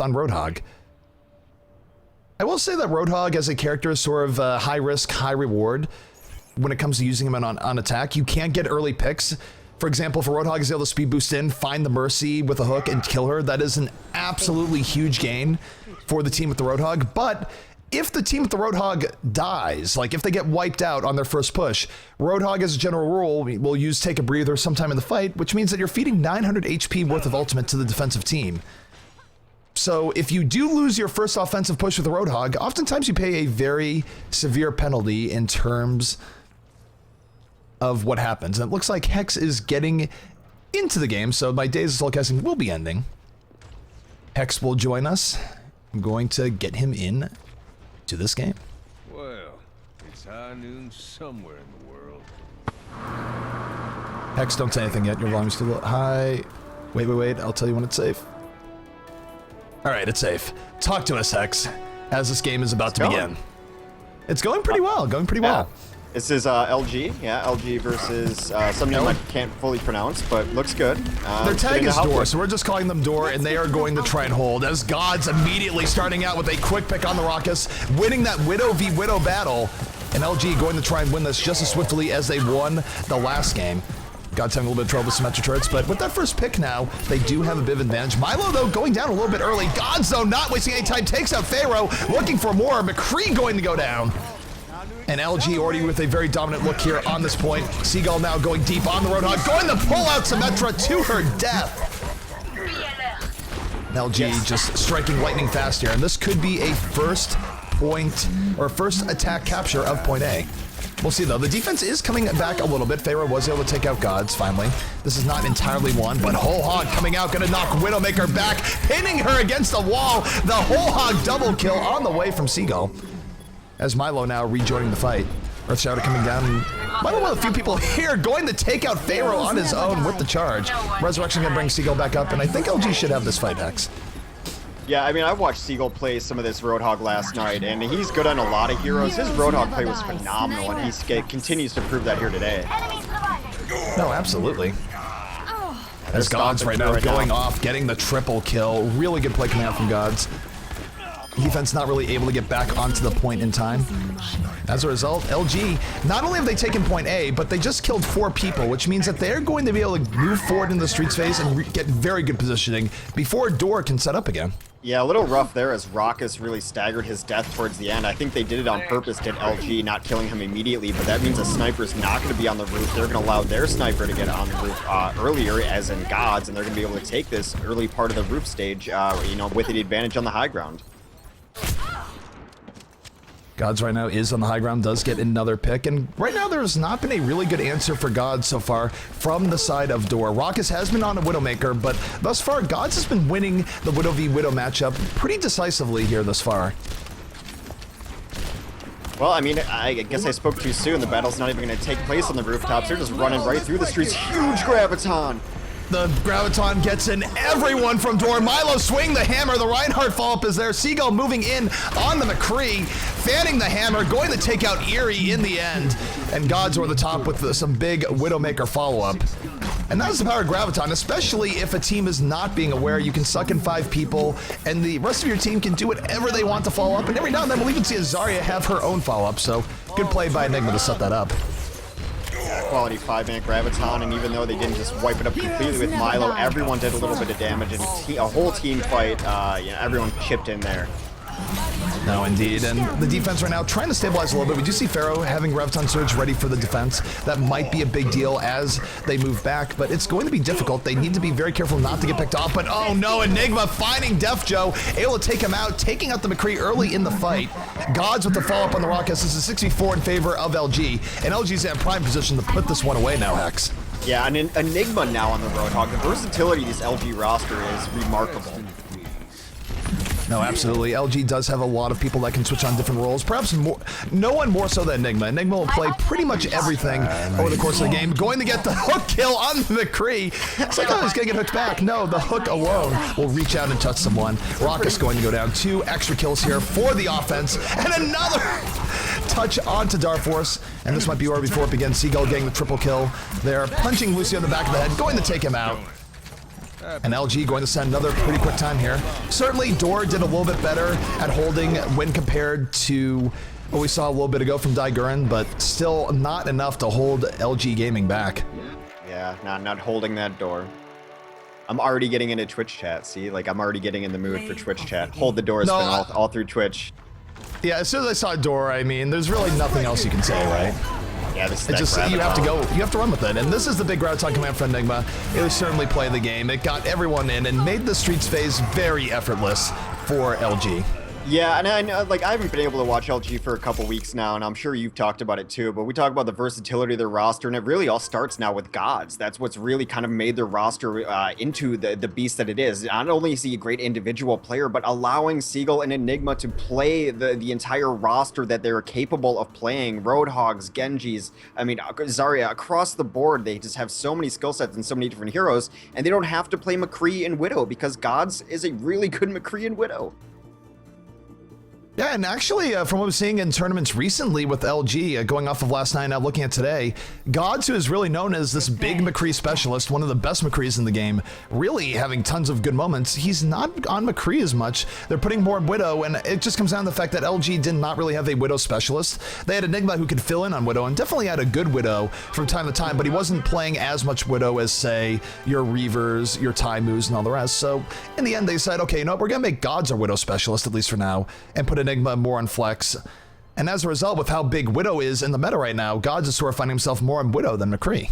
on Roadhog. I will say that Roadhog as a character is sort of high risk, high reward when it comes to using him on attack. You can't get early picks. For example, if a Roadhog is able to speed boost in, find the Mercy with a hook and kill her, that is an absolutely huge gain for the team with the Roadhog. But if the team with the Roadhog dies, like if they get wiped out on their first push, Roadhog as a general rule will use Take a Breather sometime in the fight, which means that you're feeding 900 HP worth of ultimate to the defensive team. So if you do lose your first offensive push with the Roadhog, oftentimes you pay a very severe penalty in terms of what happens. And it looks like Hex is getting into the game, so my days of soul casting will be ending. Hex will join us. I'm going to get him in to this game. Well, it's high noon somewhere in the world. Hex, don't say anything yet. Your volume's too low. Hi. Wait. I'll tell you when it's safe. All right, it's safe. Talk to us, Hex, as this game is about to begin. It's going pretty well. Well. This is LG, LG versus some name I can't fully pronounce, but looks good. Their tag is Door, so we're just calling them Door, and they are going to try and hold, as Gods immediately starting out with a quick pick on the Raucous, winning that Widow v Widow battle, and LG going to try and win this just as swiftly as they won the last game. Gods having a little bit of trouble with symmetric turrets, but with that first pick now, they do have a bit of advantage. Milo, though, going down a little bit early. Gods, though, not wasting any time, takes out Pharaoh, looking for more. McCree going to go down. And LG already with a very dominant look here on this point. Seagull now going deep on the Roadhog, going to pull out Symmetra to her death. LG just striking lightning fast here, and this could be a first point, or first attack capture of point A. We'll see though. The defense is coming back a little bit. Pharaoh was able to take out Gods finally. This is not entirely won, but Whole Hog coming out, gonna knock Widowmaker back, pinning her against the wall. The Whole Hog double kill on the way from Seagull. As Milo now rejoining the fight. Earthshouter coming down. Milo, one of the few people here going to take out Pharaoh on his own with the charge. Resurrection gonna bring Seagull back up, and I think LG should have this fight, Hex. Yeah, I mean, I watched Seagull play some of this Roadhog last night, and he's good on a lot of heroes. His Roadhog play was phenomenal, and he continues to prove that here today. No, absolutely. As Gods right now going off, getting the triple kill. Really good play coming out from Gods. Defense not really able to get back onto the point in time. As a result, LG, not only have they taken point A, but they just killed 4 people, which means that they're going to be able to move forward into the streets phase and get very good positioning before Door can set up again. Yeah, a little rough there as Raucous really staggered his death towards the end. I think they did it on purpose, get LG not killing him immediately, but that means a sniper's not going to be on the roof. They're going to allow their sniper to get on the roof earlier, as in Gods, and they're going to be able to take this early part of the roof stage, with the advantage on the high ground. Gods right now is on the high ground, does get another pick, and right now there has not been a really good answer for Gods so far from the side of Door. Raucous has been on a Widowmaker, but thus far Gods has been winning the Widow v Widow matchup pretty decisively here thus far. Well, I mean, I guess I spoke too soon. The battle's not even going to take place on the rooftops. They're just running right through the streets. Huge Graviton! The Graviton gets in everyone from Door. Milo swing the hammer. The Reinhardt follow-up is there. Seagull moving in on the McCree, fanning the hammer, going to take out Eerie in the end. And Gods over the top with some big Widowmaker follow-up. And that is the power of Graviton, especially if a team is not being aware. You can suck in 5 people, and the rest of your team can do whatever they want to follow up. And every now and then we'll even see a Zarya have her own follow-up. So good play by Enigma to set that up. Quality 5-minute Graviton, and even though they didn't just wipe it up completely with Milo, everyone did a little bit of damage, and a whole team fight, everyone chipped in there. No, indeed, and the defense right now trying to stabilize a little bit. We do see Pharaoh having Graviton Surge ready for the defense. That might be a big deal as they move back, but it's going to be difficult. They need to be very careful not to get picked off, but oh no, Enigma finding Def Joe, able to take him out, taking out the McCree early in the fight. Gods with the follow-up on the Raucous. This is 64 in favor of LG, and LG's in prime position to put this one away now, Hex. Yeah, and Enigma now on the Roadhog. The versatility of this LG roster is remarkable. No, absolutely. LG does have a lot of people that can switch on different roles. Perhaps more, no one more so than Enigma. Enigma will play pretty much everything over the course of the game. Going to get the hook kill on the McCree. It's like, oh, he's going to get hooked back. No, the hook alone will reach out and touch someone. Raucous going to go down. 2 extra kills here for the offense. And another touch onto Darforce. And this might be where before it begins. Seagull getting the triple kill. They're punching Lucio in the back of the head, going to take him out. And LG going to send another pretty quick time here. Certainly, Door did a little bit better at holding when compared to what we saw a little bit ago from Daiguren, but still not enough to hold LG Gaming back. Yeah, not holding that door. I'm already getting into Twitch chat, see? Like, I'm already getting in the mood for Twitch chat. Hold the door has been all through Twitch. Yeah, as soon as I saw Door, I mean, there's really nothing else you can say, right? Yeah, this It's just you have to go. You have to run with it, and this is the big graviton command for Enigma. It was certainly play the game. It got everyone in and made the Streets phase very effortless for LG. Yeah, and I know, like, I haven't been able to watch LG for a couple weeks now, and I'm sure you've talked about it too, but we talk about the versatility of their roster, and it really all starts now with Gods. That's what's really kind of made their roster into the beast that it is. Not only is he a great individual player, but allowing Seagull and Enigma to play the entire roster that they're capable of playing. Roadhogs, Genjis, I mean, Zarya, across the board, they just have so many skill sets and so many different heroes, and they don't have to play McCree and Widow, because Gods is a really good McCree and Widow. Yeah, and actually, from what I'm seeing in tournaments recently with LG, going off of last night, now looking at today, Gods, who is really known as this big McCree specialist, one of the best McCrees in the game, really having tons of good moments, he's not on McCree as much. They're putting more Widow, and it just comes down to the fact that LG did not really have a Widow specialist. They had Enigma who could fill in on Widow, and definitely had a good Widow from time to time, but he wasn't playing as much Widow as, say, your Reavers, your Taimus, and all the rest. So, in the end, they said, okay, you know what, we're going to make Gods our Widow specialist, at least for now, and put Enigma more on Flex. And as a result, with how big Widow is in the meta right now, Gods is sort of finding himself more on Widow than McCree.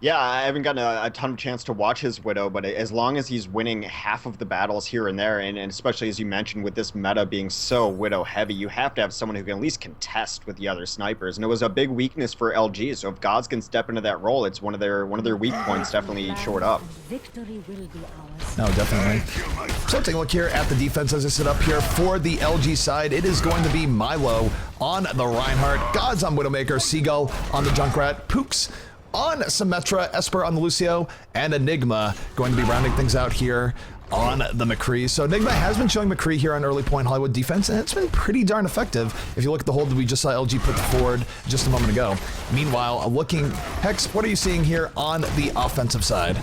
Yeah, I haven't gotten a ton of chance to watch his Widow, but as long as he's winning half of the battles here and there, and especially as you mentioned with this meta being so Widow heavy, you have to have someone who can at least contest with the other snipers, and it was a big weakness for LG, so if Gods can step into that role, it's one of their weak points definitely shored up. Victory will be ours. No, definitely. So taking a look here at the defense as I sit up here for the LG side, it is going to be Milo on the Reinhardt, Gods on Widowmaker, Seagull on the Junkrat, Pooks on Symmetra, Esper on the Lucio, and Enigma going to be rounding things out here on the McCree. So Enigma has been showing McCree here on early point Hollywood defense, and it's been pretty darn effective if you look at the hold that we just saw LG put forward just a moment ago. Meanwhile, looking, Hex, what are you seeing here on the offensive side?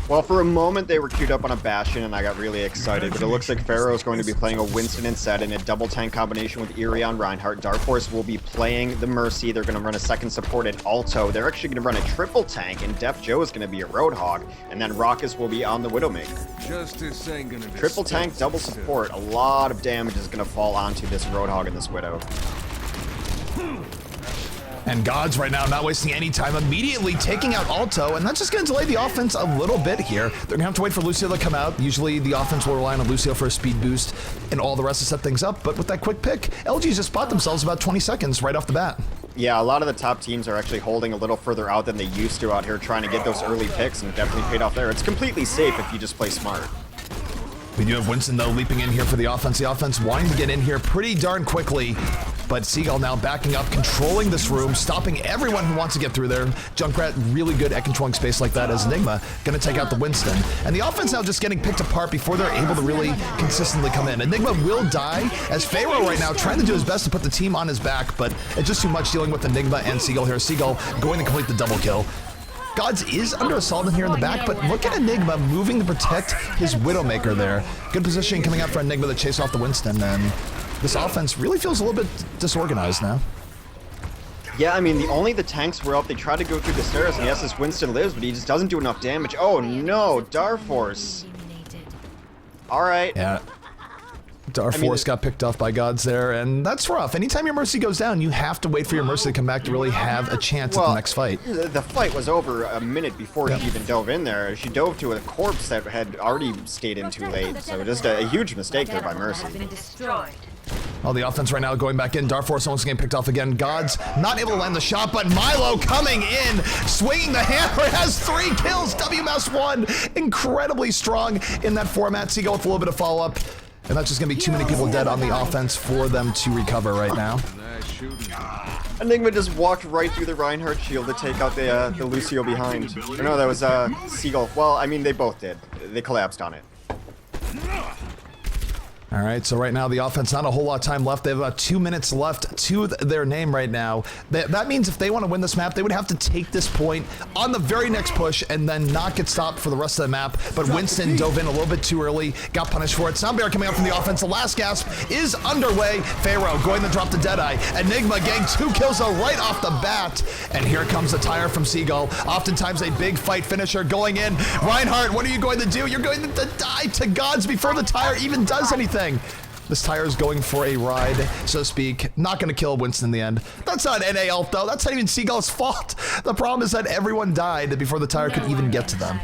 Well, for a moment they were queued up on a Bastion and I got really excited, but it looks like Pharaoh is going to be playing a Winston instead in a double tank combination with Eerie on Reinhardt. Dark Force will be playing the Mercy. They're going to run a second support at Alto. They're actually going to run a triple tank, and Def Joe is going to be a Roadhog, and then Raucus will be on the Widowmaker. Justice ain't gonna be Triple tank, double support. A lot of damage is going to fall onto this Roadhog and this Widow. And Gods right now not wasting any time, immediately taking out Alto, and that's just going to delay the offense a little bit here. They're going to have to wait for Lucio to come out. Usually the offense will rely on Lucio for a speed boost and all the rest to set things up, but with that quick pick, LG's just bought themselves about 20 seconds right off the bat. Yeah, a lot of the top teams are actually holding a little further out than they used to out here trying to get those early picks, and definitely paid off there. It's completely safe if you just play smart. We do have Winston, though, leaping in here for the offense. The offense wanting to get in here pretty darn quickly, but Seagull now backing up, controlling this room, stopping everyone who wants to get through there. Junkrat really good at controlling space like that as Enigma, gonna take out the Winston. And the offense now just getting picked apart before they're able to really consistently come in. Enigma will die as Pharaoh right now trying to do his best to put the team on his back, but it's just too much dealing with Enigma and Seagull here. Seagull going to complete the double kill. Gods is under assault in here in the back, but look at Enigma moving to protect his Widowmaker there. Good positioning coming out for Enigma to chase off the Winston, and this offense really feels a little bit disorganized now. Yeah, I mean, the tanks were up. They tried to go through the stairs, and yes, this Winston lives, but he just doesn't do enough damage. Oh no, Darforce. Alright. Yeah. Darforce got picked off by Gods there, and that's rough. Anytime your Mercy goes down, you have to wait for your Mercy to come back to really have a chance at the next fight. The fight was over a minute before she even dove in there. She dove to a corpse that had already stayed in too late, so just a huge mistake there by Mercy. Well, the offense right now going back in. Darforce almost getting picked off again. Gods not able to land the shot, but Milo coming in, swinging the hammer, has 3 kills. WMS1, incredibly strong in that format. Seagull with a little bit of follow-up. And that's just going to be too many people dead on the offense for them to recover right now. Enigma just walked right through the Reinhardt shield to take out the Lucio behind. Or no, that was Seagull. Well, I mean, they both did. They collapsed on it. All right, so right now the offense, not a whole lot of time left. They have about 2 minutes left to their name right now. That means if they want to win this map, they would have to take this point on the very next push and then not get stopped for the rest of the map. But Winston dove in a little bit too early, got punished for it. Soundbear coming out from the offense. The last gasp is underway. Pharaoh going to drop the Deadeye. Enigma getting 2 kills though right off the bat. And here comes the tire from Seagull. Oftentimes a big fight finisher going in. Reinhardt, what are you going to do? You're going to die to gods before the tire even does anything. This tire is going for a ride, so to speak. Not going to kill Winston in the end. That's not NA ult, though. That's not even Seagull's fault. The problem is that everyone died before the tire could even get to them.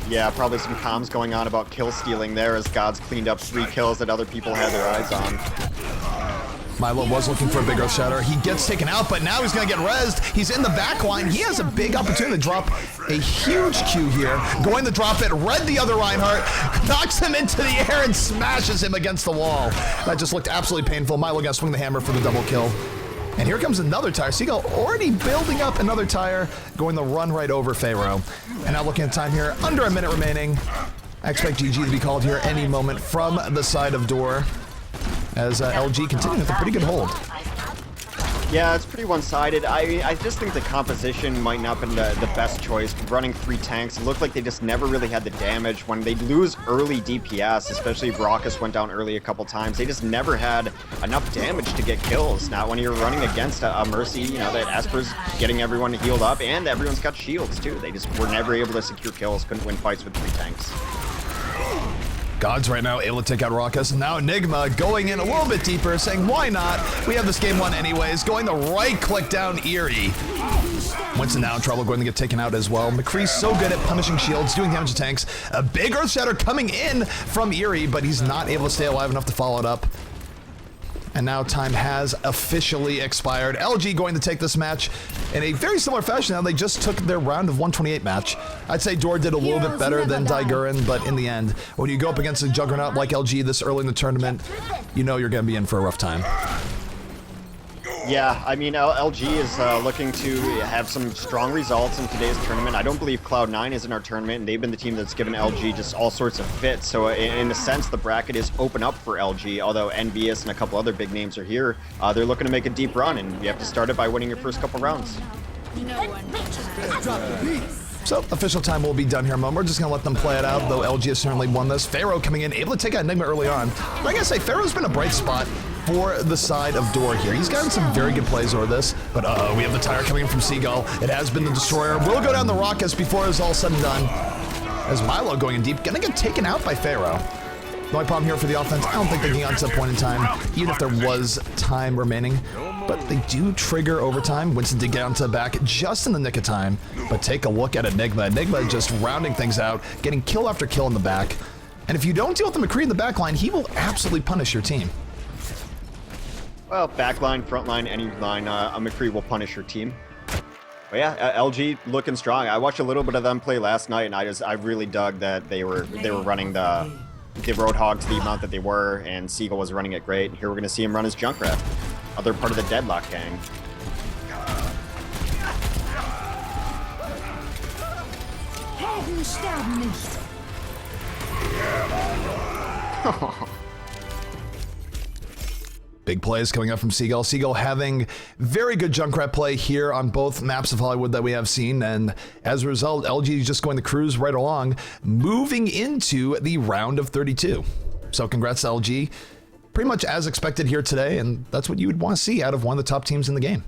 Yeah, probably some comms going on about kill stealing there as Gods cleaned up 3 kills that other people had their eyes on. Milo was looking for a big Earth Shatter. He gets taken out, but now he's going to get rezzed. He's in the back line. He has a big opportunity to drop a huge Q here. Going to drop it, read the other Reinhardt, knocks him into the air and smashes him against the wall. That just looked absolutely painful. Milo going to swing the hammer for the double kill. And here comes another tire. Seagull already building up another tire, going to run right over Pharaoh. And now looking at time here, under a minute remaining. I expect GG to be called here any moment from the side of door, as LG continuing with a pretty good hold. Yeah, it's pretty one-sided. I just think the composition might not have been the best choice. Running 3 tanks, it looked like they just never really had the damage. When they lose early DPS, especially if Raucus went down early a couple times, they just never had enough damage to get kills. Now, when you're running against a Mercy, you know, that Esper's getting everyone healed up, and everyone's got shields, too. They just were never able to secure kills, couldn't win fights with 3 tanks. Gods right now able to take out Raucus, and now Enigma going in a little bit deeper, saying, why not? We have this game won anyways. Going to right-click down Eerie. Winston now in trouble, going to get taken out as well. McCree's so good at punishing shields, doing damage to tanks. A big Earth Shatter coming in from Eerie, but he's not able to stay alive enough to follow it up. And now time has officially expired. LG going to take this match in a very similar fashion. Now they just took their round of 128 match. I'd say Dor did a little bit better than Daiguren, but in the end, when you go up against a juggernaut like LG this early in the tournament, you know you're going to be in for a rough time. Yeah, I mean, LG is looking to have some strong results in today's tournament. I don't believe Cloud9 is in our tournament, and they've been the team that's given LG just all sorts of fits. So in a sense, the bracket is open up for LG, although Envious and a couple other big names are here. They're looking to make a deep run, and you have to start it by winning your first couple rounds. So, official time will be done here in a moment. We're just going to let them play it out, though LG has certainly won this. Pharaoh coming in, able to take out Enigma early on. But I gotta say, Pharaoh's been a bright spot for the side of Dor here. He's gotten some very good plays over this, but we have the tire coming in from Seagull. It has been the Destroyer. Will go down the Raucus before it's all said and done. As Milo going in deep, gonna get taken out by Pharaoh. The only problem here for the offense, I don't think they can get on to a point in time, even if there was time remaining. But they do trigger overtime. Winston did get onto the back just in the nick of time. But take a look at Enigma. Enigma just rounding things out, getting kill after kill in the back. And if you don't deal with the McCree in the back line, he will absolutely punish your team. Well, backline, front line, any line, a McCree will punish your team. But yeah, LG looking strong. I watched a little bit of them play last night, and I really dug that they were running the Roadhogs the amount that they were, and Seagull was running it great. Here we're gonna see him run his Junkrat, other part of the Deadlock gang. Big plays coming up from Seagull. Seagull having very good Junkrat play here on both maps of Hollywood that we have seen, and as a result, LG is just going to cruise right along, moving into the round of 32. So congrats to LG. Pretty much as expected here today, and that's what you would want to see out of one of the top teams in the game.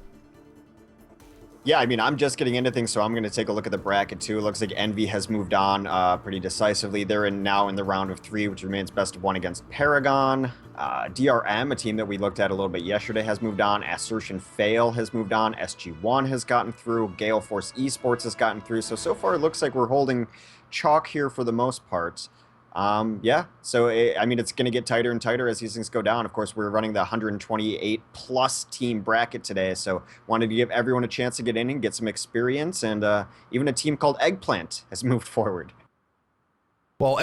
Yeah, I mean, I'm just getting into things, so I'm going to take a look at the bracket, too. It looks like Envy has moved on pretty decisively. They're now in the round of 3, which remains best of 1 against Paragon. DRM, a team that we looked at a little bit yesterday, has moved on. Assertion Fail has moved on. SG1 has gotten through. Gale Force Esports has gotten through. So far, it looks like we're holding chalk here for the most part. Yeah, so I mean, it's going to get tighter and tighter as these things go down. Of course, we're running the 128 plus team bracket today, so wanted to give everyone a chance to get in and get some experience, and even a team called Eggplant has moved forward. Well,